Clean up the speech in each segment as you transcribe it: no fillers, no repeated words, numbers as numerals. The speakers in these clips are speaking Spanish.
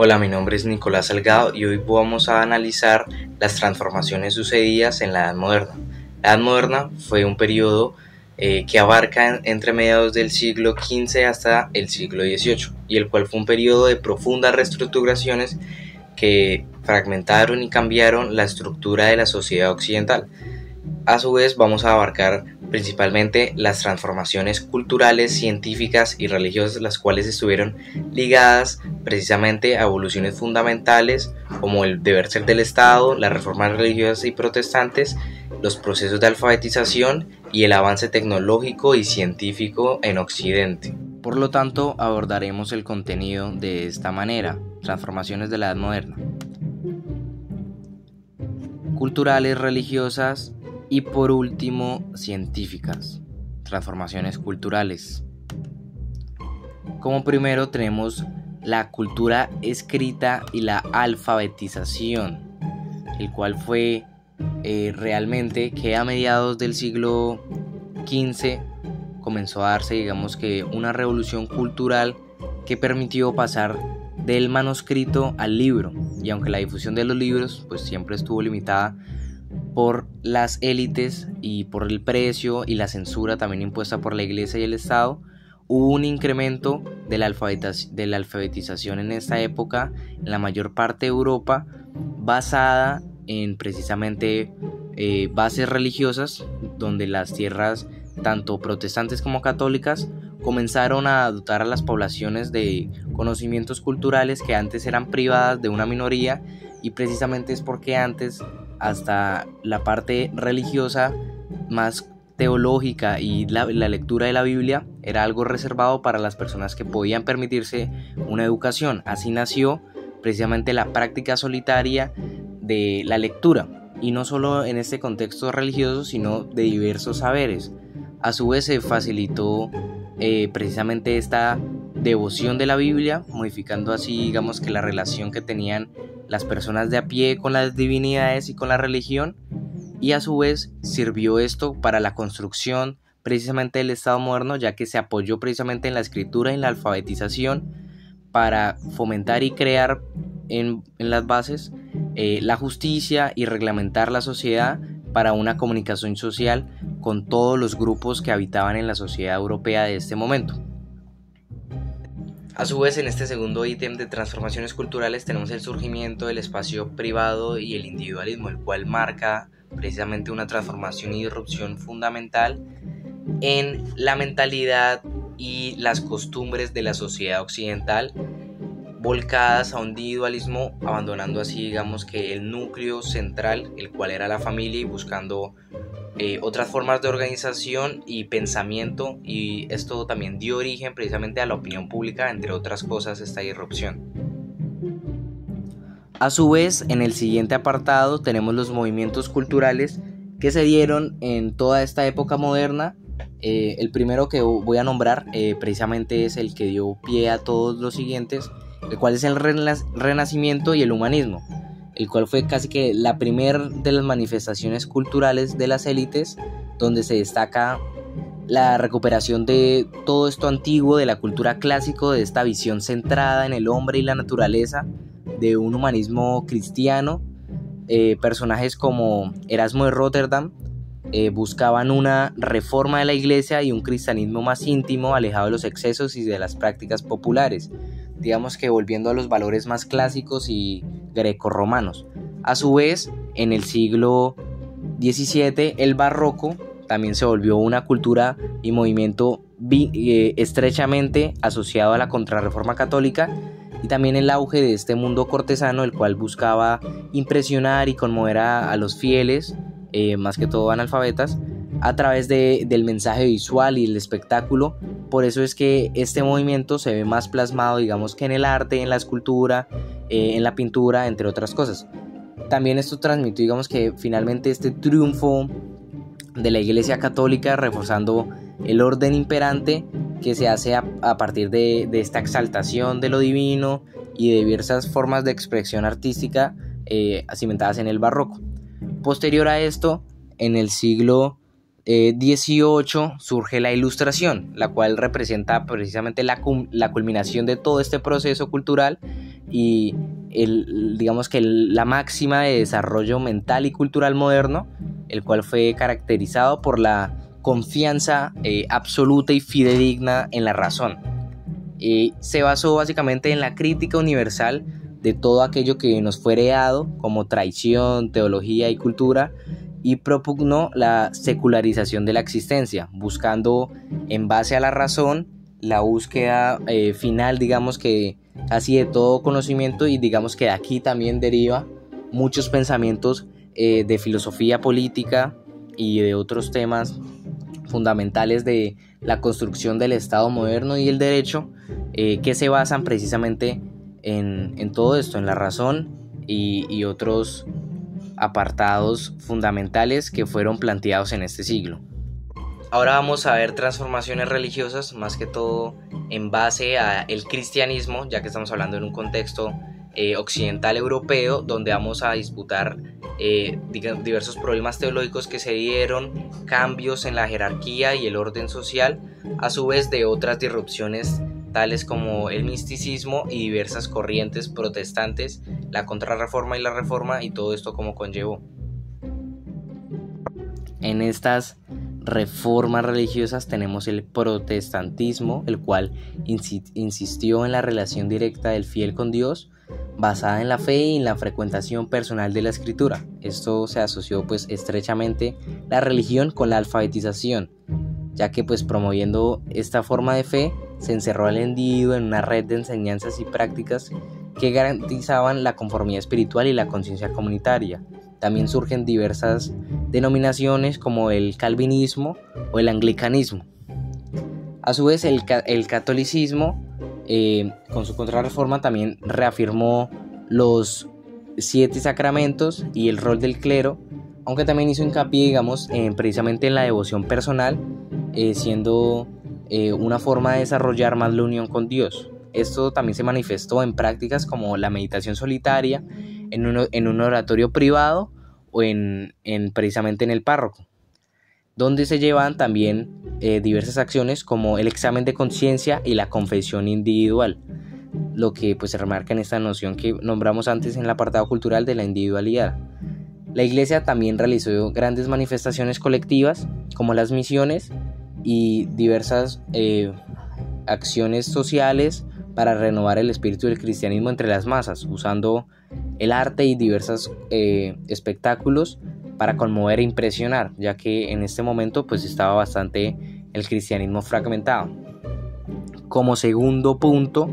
Hola, mi nombre es Nicolás Salgado y hoy vamos a analizar las transformaciones sucedidas en la Edad Moderna. La Edad Moderna fue un periodo que abarca entre mediados del siglo XV hasta el siglo XVIII, y el cual fue un periodo de profundas reestructuraciones que fragmentaron y cambiaron la estructura de la sociedad occidental. A su vez, vamos a abarcar principalmente las transformaciones culturales, científicas y religiosas, las cuales estuvieron ligadas precisamente a evoluciones fundamentales como el deber ser del Estado, las reformas religiosas y protestantes, los procesos de alfabetización y el avance tecnológico y científico en Occidente. Por lo tanto, abordaremos el contenido de esta manera: transformaciones de la Edad Moderna, culturales, religiosas y por último científicas. Transformaciones culturales. Como primero tenemos la cultura escrita y la alfabetización, el cual fue realmente que a mediados del siglo XV comenzó a darse, digamos que, una revolución cultural que permitió pasar del manuscrito al libro, y aunque la difusión de los libros pues siempre estuvo limitada por las élites y por el precio y la censura también impuesta por la Iglesia y el Estado, hubo un incremento de la alfabetización en esta época en la mayor parte de Europa, basada en precisamente bases religiosas, donde las tierras tanto protestantes como católicas comenzaron a dotar a las poblaciones de conocimientos culturales que antes eran privadas de una minoría, y precisamente es porque antes hasta la parte religiosa más teológica y la lectura de la Biblia era algo reservado para las personas que podían permitirse una educación. Así nació precisamente la práctica solitaria de la lectura, y no solo en este contexto religioso, sino de diversos saberes. A su vez se facilitó precisamente esta devoción de la Biblia, modificando así, digamos, que la relación que tenían las personas de a pie con las divinidades y con la religión, y a su vez sirvió esto para la construcción precisamente del Estado moderno, ya que se apoyó precisamente en la escritura y en la alfabetización para fomentar y crear en las bases la justicia y reglamentar la sociedad para una comunicación social con todos los grupos que habitaban en la sociedad europea de este momento. A su vez, en este segundo ítem de transformaciones culturales tenemos el surgimiento del espacio privado y el individualismo, el cual marca precisamente una transformación y disrupción fundamental en la mentalidad y las costumbres de la sociedad occidental, volcadas a un individualismo, abandonando así, digamos, que el núcleo central, el cual era la familia, y buscando otras formas de organización y pensamiento, y esto también dio origen precisamente a la opinión pública, entre otras cosas, esta disrupción. A su vez, en el siguiente apartado tenemos los movimientos culturales que se dieron en toda esta época moderna. El primero que voy a nombrar precisamente es el que dio pie a todos los siguientes, el cual es el Renacimiento y el humanismo, el cual fue casi que la primera de las manifestaciones culturales de las élites, donde se destaca la recuperación de todo esto antiguo, de la cultura clásica, de esta visión centrada en el hombre y la naturaleza, de un humanismo cristiano. Personajes como Erasmo de Rotterdam buscaban una reforma de la iglesia y un cristianismo más íntimo, alejado de los excesos y de las prácticas populares, digamos que volviendo a los valores más clásicos y grecorromanos. A su vez, en el siglo XVII, el barroco también se volvió una cultura y movimiento estrechamente asociado a la contrarreforma católica, y también el auge de este mundo cortesano, el cual buscaba impresionar y conmover a los fieles, más que todo analfabetas, a través del mensaje visual y el espectáculo. Por eso es que este movimiento se ve más plasmado, digamos, que en el arte, en la escultura, en la pintura, entre otras cosas. También esto transmitió, digamos, que finalmente este triunfo de la Iglesia Católica, reforzando el orden imperante que se hace a partir de esta exaltación de lo divino y de diversas formas de expresión artística cimentadas en el barroco. Posterior a esto, en el siglo 18 surge la Ilustración, la cual representa precisamente la culminación de todo este proceso cultural, y digamos que la máxima de desarrollo mental y cultural moderno, el cual fue caracterizado por la confianza absoluta y fidedigna en la razón. Se basó básicamente en la crítica universal de todo aquello que nos fue heredado como tradición, teología y cultura, y propugnó la secularización de la existencia, buscando en base a la razón la búsqueda final, digamos que casi de todo conocimiento, y digamos que de aquí también deriva muchos pensamientos de filosofía política y de otros temas fundamentales de la construcción del Estado moderno y el derecho, que se basan precisamente en todo esto, en la razón y otros apartados fundamentales que fueron planteados en este siglo. Ahora vamos a ver transformaciones religiosas, más que todo en base al cristianismo, ya que estamos hablando en un contexto occidental europeo, donde vamos a disputar diversos problemas teológicos que se dieron, cambios en la jerarquía y el orden social, a su vez de otras disrupciones tales como el misticismo y diversas corrientes protestantes, la contrarreforma y la reforma, y todo esto como conllevó. En estas reformas religiosas tenemos el protestantismo, el cual insistió en la relación directa del fiel con Dios, basada en la fe y en la frecuentación personal de la escritura. Esto se asoció pues estrechamente la religión con la alfabetización, ya que pues promoviendo esta forma de fe se encerró al individuo en una red de enseñanzas y prácticas que garantizaban la conformidad espiritual y la conciencia comunitaria. También surgen diversas denominaciones como el calvinismo o el anglicanismo. A su vez el catolicismo, con su contrarreforma, también reafirmó los 7 sacramentos y el rol del clero, aunque también hizo hincapié, digamos, precisamente en la devoción personal, siendo una forma de desarrollar más la unión con Dios. Esto también se manifestó en prácticas como la meditación solitaria, en un oratorio privado o precisamente en el párroco, donde se llevan también diversas acciones como el examen de conciencia y la confesión individual, lo que pues se remarca en esta noción que nombramos antes en el apartado cultural de la individualidad. La Iglesia también realizó grandes manifestaciones colectivas como las misiones y diversas acciones sociales para renovar el espíritu del cristianismo entre las masas, usando el arte y diversos espectáculos para conmover e impresionar, ya que en este momento pues estaba bastante el cristianismo fragmentado. Como segundo punto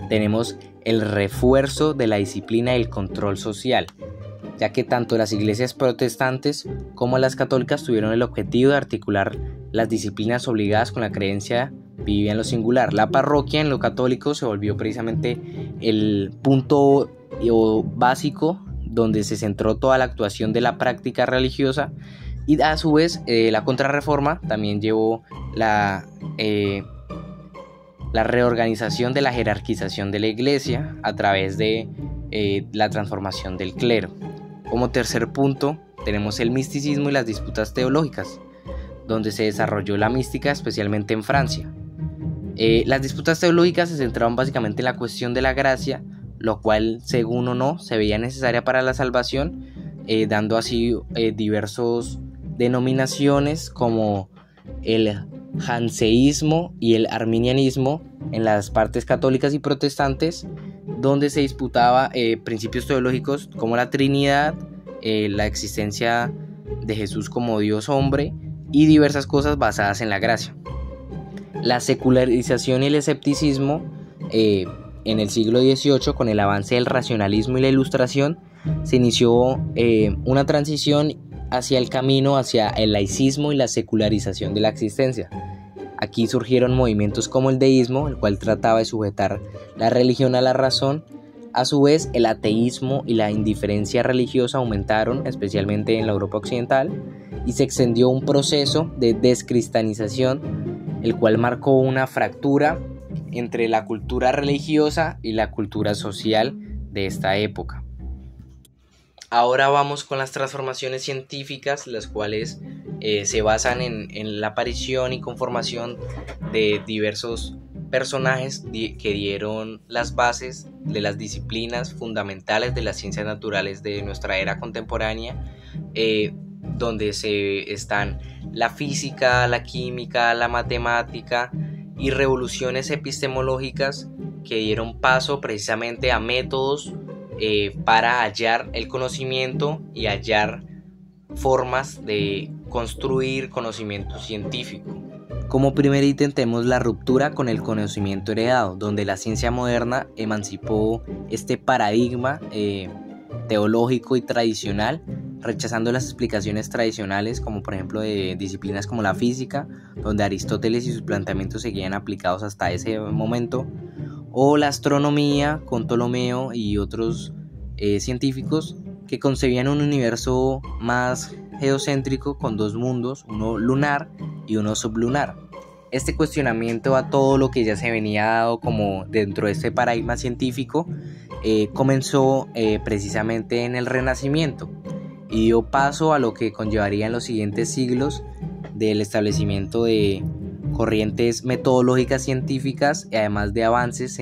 tenemos el refuerzo de la disciplina y el control social, ya que tanto las iglesias protestantes como las católicas tuvieron el objetivo de articular las disciplinas obligadas con la creencia vivida en lo singular. La parroquia en lo católico se volvió precisamente el punto básico donde se centró toda la actuación de la práctica religiosa, y a su vez la contrarreforma también llevó la reorganización de la jerarquización de la iglesia a través de la transformación del clero. Como tercer punto tenemos el misticismo y las disputas teológicas, donde se desarrolló la mística especialmente en Francia. Las disputas teológicas se centraron básicamente en la cuestión de la gracia, lo cual, según o no, se veía necesaria para la salvación, dando así diversas denominaciones como el janseísmo y el arminianismo en las partes católicas y protestantes, donde se disputaba principios teológicos como la Trinidad, la existencia de Jesús como Dios hombre y diversas cosas basadas en la gracia. La secularización y el escepticismo en el siglo XVIII, con el avance del racionalismo y la ilustración, se inició una transición hacia el camino hacia el laicismo y la secularización de la existencia. Aquí surgieron movimientos como el deísmo, el cual trataba de sujetar la religión a la razón. A su vez, el ateísmo y la indiferencia religiosa aumentaron, especialmente en la Europa occidental, y se extendió un proceso de descristianización, el cual marcó una fractura entre la cultura religiosa y la cultura social de esta época. Ahora vamos con las transformaciones científicas, las cuales se basan en la aparición y conformación de diversos personajes que dieron las bases de las disciplinas fundamentales de las ciencias naturales de nuestra era contemporánea, donde están la física, la química, la matemática y revoluciones epistemológicas que dieron paso precisamente a métodos para hallar el conocimiento y hallar formas de construir conocimiento científico. Como primer ítem tenemos la ruptura con el conocimiento heredado, donde la ciencia moderna emancipó este paradigma teológico y tradicional, rechazando las explicaciones tradicionales, como por ejemplo de disciplinas como la física, donde Aristóteles y sus planteamientos seguían aplicados hasta ese momento, o la astronomía con Ptolomeo y otros científicos que concebían un universo más geocéntrico con dos mundos, uno lunar y uno sublunar. Este cuestionamiento a todo lo que ya se venía dado como dentro de este paradigma científico comenzó precisamente en el Renacimiento y dio paso a lo que conllevaría en los siguientes siglos del establecimiento de corrientes metodológicas científicas y además de avances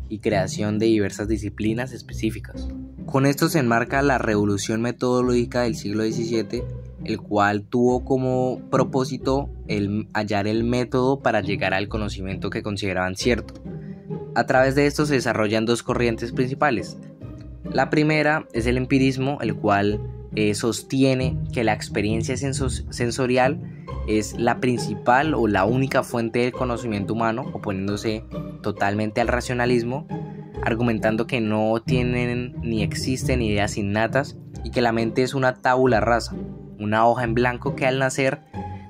y creación de diversas disciplinas específicas. Con esto se enmarca la revolución metodológica del siglo XVII, el cual tuvo como propósito hallar el método para llegar al conocimiento que consideraban cierto. A través de esto se desarrollan dos corrientes principales. La primera es el empirismo, el cual sostiene que la experiencia sensorial es la principal o la única fuente del conocimiento humano, oponiéndose totalmente al racionalismo, argumentando que no tienen ni existen ideas innatas y que la mente es una tabula rasa, una hoja en blanco que al nacer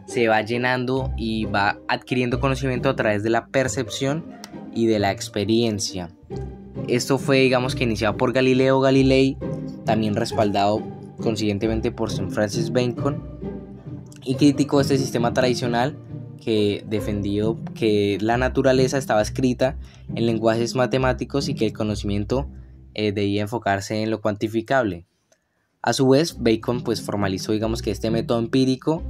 se va llenando y va adquiriendo conocimiento a través de la percepción y de la experiencia. Esto fue, digamos, que iniciado por Galileo Galilei, también respaldado consiguientemente por Sir Francis Bacon, y criticó este sistema tradicional que defendió que la naturaleza estaba escrita en lenguajes matemáticos y que el conocimiento debía enfocarse en lo cuantificable. A su vez, Bacon pues formalizó, digamos, que este método empírico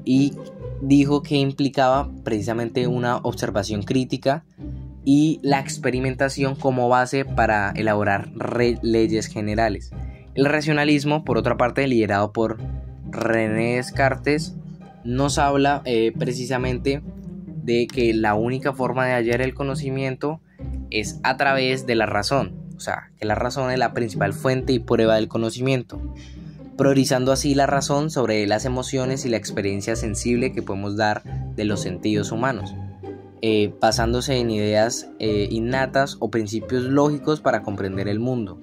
y dijo que implicaba precisamente una observación crítica y la experimentación como base para elaborar leyes generales. El racionalismo, por otra parte, liderado por René Descartes, nos habla precisamente de que la única forma de hallar el conocimiento es a través de la razón, o sea, que la razón es la principal fuente y prueba del conocimiento, priorizando así la razón sobre las emociones y la experiencia sensible que podemos dar de los sentidos humanos, basándose en ideas innatas o principios lógicos para comprender el mundo.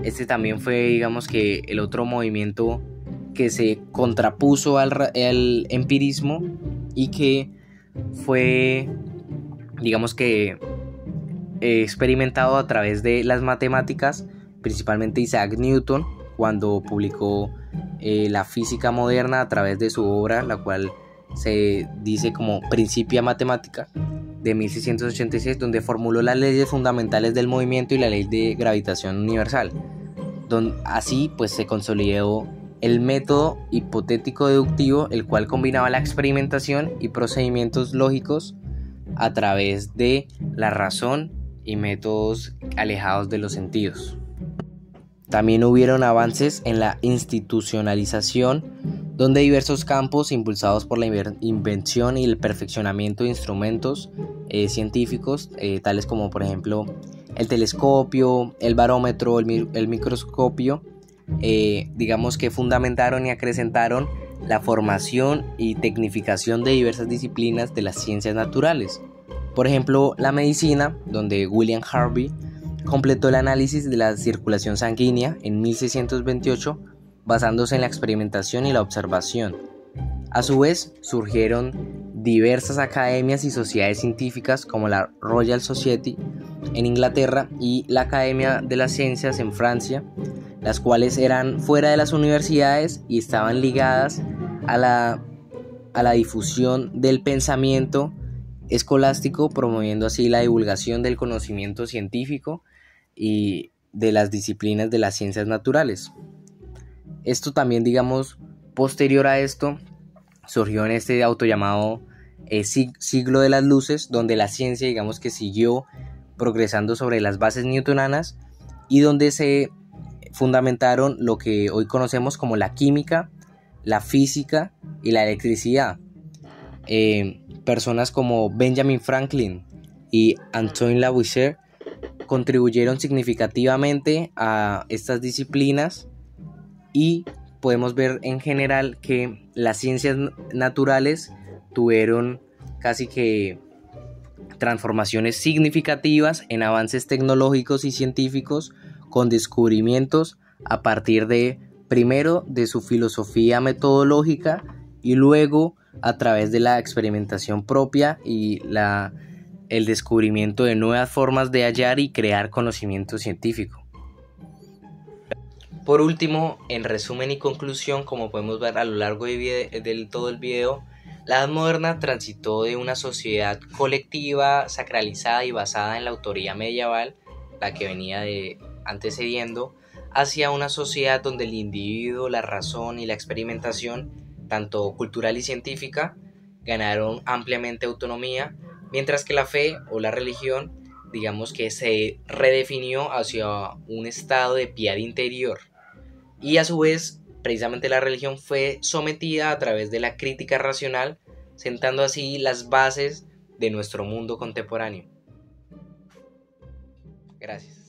Este también fue, digamos, que el otro movimiento que se contrapuso al empirismo y que fue, digamos, que experimentado a través de las matemáticas, principalmente Isaac Newton, cuando publicó la física moderna a través de su obra, la cual se dice como Principia Mathematica, de 1686, donde formuló las leyes fundamentales del movimiento y la ley de gravitación universal, donde así pues se consolidó el método hipotético deductivo, el cual combinaba la experimentación y procedimientos lógicos a través de la razón y métodos alejados de los sentidos. También hubieron avances en la institucionalización, donde diversos campos impulsados por la invención y el perfeccionamiento de instrumentos científicos, tales como por ejemplo el telescopio, el barómetro, el microscopio, digamos que fundamentaron y acrecentaron la formación y tecnificación de diversas disciplinas de las ciencias naturales. Por ejemplo, la medicina, donde William Harvey completó el análisis de la circulación sanguínea en 1628, basándose en la experimentación y la observación. A su vez, surgieron diversas academias y sociedades científicas como la Royal Society en Inglaterra y la Academia de las Ciencias en Francia, las cuales eran fuera de las universidades y estaban ligadas a la difusión del pensamiento escolástico, promoviendo así la divulgación del conocimiento científico y de las disciplinas de las ciencias naturales. Esto también, digamos, posterior a esto, surgió en este autollamado siglo de las luces, donde la ciencia, digamos que siguió progresando sobre las bases newtonanas y donde se fundamentaron lo que hoy conocemos como la química, la física y la electricidad. Personas como Benjamin Franklin y Antoine Lavoisier contribuyeron significativamente a estas disciplinas y podemos ver en general que las ciencias naturales tuvieron casi que transformaciones significativas en avances tecnológicos y científicos con descubrimientos a partir de, primero, de su filosofía metodológica y luego a través de la experimentación propia y el descubrimiento de nuevas formas de hallar y crear conocimiento científico. Por último, en resumen y conclusión, como podemos ver a lo largo de todo el video, la Edad Moderna transitó de una sociedad colectiva, sacralizada y basada en la autoría medieval, la que venía antecediendo, hacia una sociedad donde el individuo, la razón y la experimentación, tanto cultural y científica, ganaron ampliamente autonomía, mientras que la fe o la religión, digamos que se redefinió hacia un estado de piedad interior. Y a su vez, precisamente la religión fue sometida a través de la crítica racional, sentando así las bases de nuestro mundo contemporáneo. Gracias.